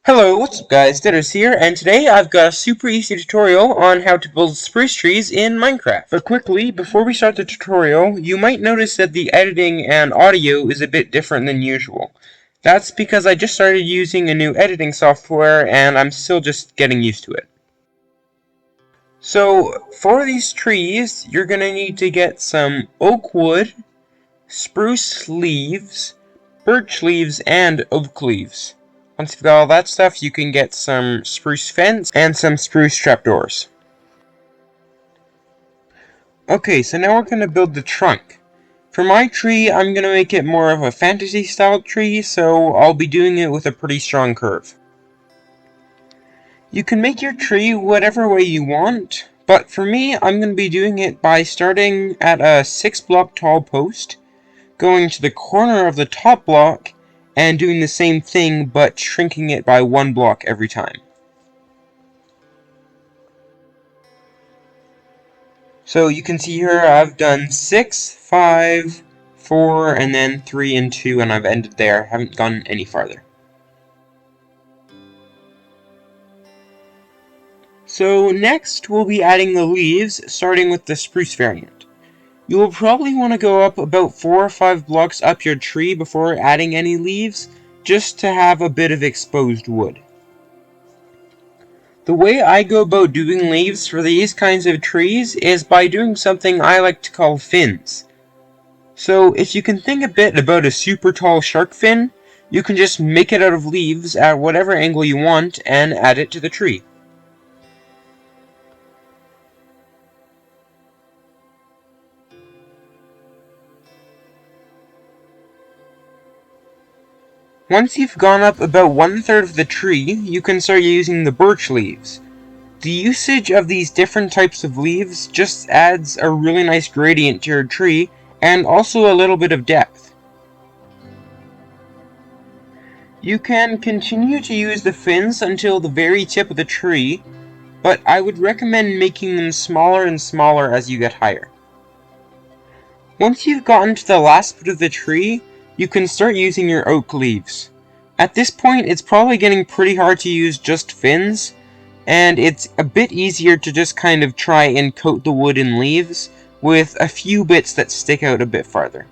Hello, what's up guys, Duddrz here, and today I've got a super easy tutorial on how to build spruce trees in Minecraft. But quickly, before we start the tutorial, you might notice that the editing and audio is a bit different than usual. That's because I just started using a new editing software and I'm still just getting used to it. So, for these trees, you're going to need to get some oak wood, spruce leaves, birch leaves, and oak leaves. Once you've got all that stuff, you can get some spruce fence and some spruce trapdoors. Okay, so now we're going to build the trunk. For my tree, I'm going to make it more of a fantasy style tree, so I'll be doing it with a pretty strong curve. You can make your tree whatever way you want, but for me, I'm going to be doing it by starting at a 6-block tall post, going to the corner of the top block, and doing the same thing, but shrinking it by 1 block every time. So you can see here I've done 6, 5, 4, and then 3 and 2, and I've ended there. Haven't gone any farther. So next we'll be adding the leaves, starting with the spruce variant. You will probably want to go up about 4 or 5 blocks up your tree before adding any leaves, just to have a bit of exposed wood. The way I go about doing leaves for these kinds of trees is by doing something I like to call fins. So if you can think a bit about a super tall shark fin, you can just make it out of leaves at whatever angle you want and add it to the tree. Once you've gone up about 1/3 of the tree, you can start using the birch leaves. The usage of these different types of leaves just adds a really nice gradient to your tree, and also a little bit of depth. You can continue to use the fins until the very tip of the tree, but I would recommend making them smaller and smaller as you get higher. Once you've gotten to the last bit of the tree, you can start using your oak leaves. At this point, it's probably getting pretty hard to use just fins, and it's a bit easier to just kind of try and coat the wood in leaves with a few bits that stick out a bit farther.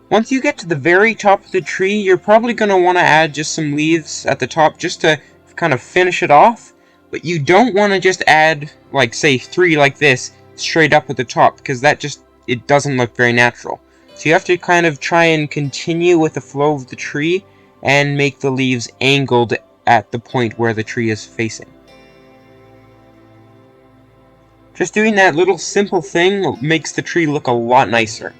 Once you get to the very top of the tree, you're probably going to want to add just some leaves at the top just to kind of finish it off, but you don't want to just add, like, say, 3 like this straight up at the top, because it doesn't look very natural. So you have to kind of try and continue with the flow of the tree and make the leaves angled at the point where the tree is facing. Just doing that little simple thing makes the tree look a lot nicer.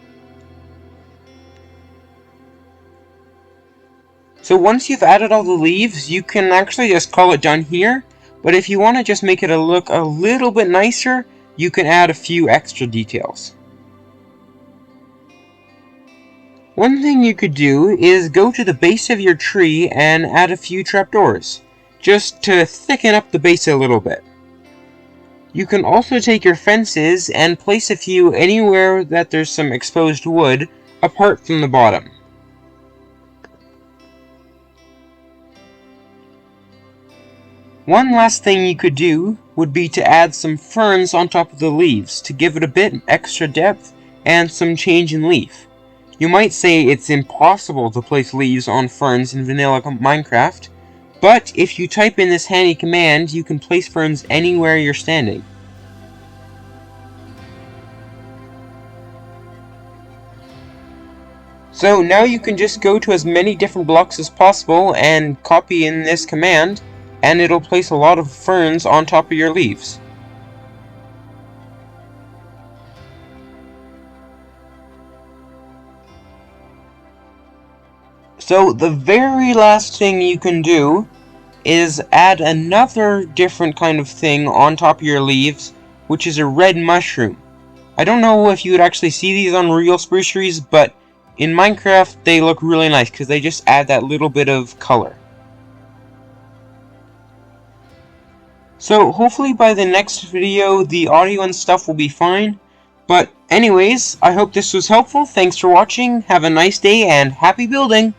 So once you've added all the leaves, you can actually just call it done here, but if you want to just make it look a little bit nicer, you can add a few extra details. One thing you could do is go to the base of your tree and add a few trapdoors, just to thicken up the base a little bit. You can also take your fences and place a few anywhere that there's some exposed wood, apart from the bottom. One last thing you could do would be to add some ferns on top of the leaves to give it a bit extra depth and some change in leaf. You might say it's impossible to place leaves on ferns in vanilla Minecraft, but if you type in this handy command, you can place ferns anywhere you're standing. So now you can just go to as many different blocks as possible and copy in this command, and it'll place a lot of ferns on top of your leaves. So the very last thing you can do is add another different kind of thing on top of your leaves, which is a red mushroom. I don't know if you would actually see these on real spruce trees, but in Minecraft they look really nice because they just add that little bit of color. So hopefully by the next video the audio and stuff will be fine. But anyways, I hope this was helpful. Thanks for watching, have a nice day, and happy building!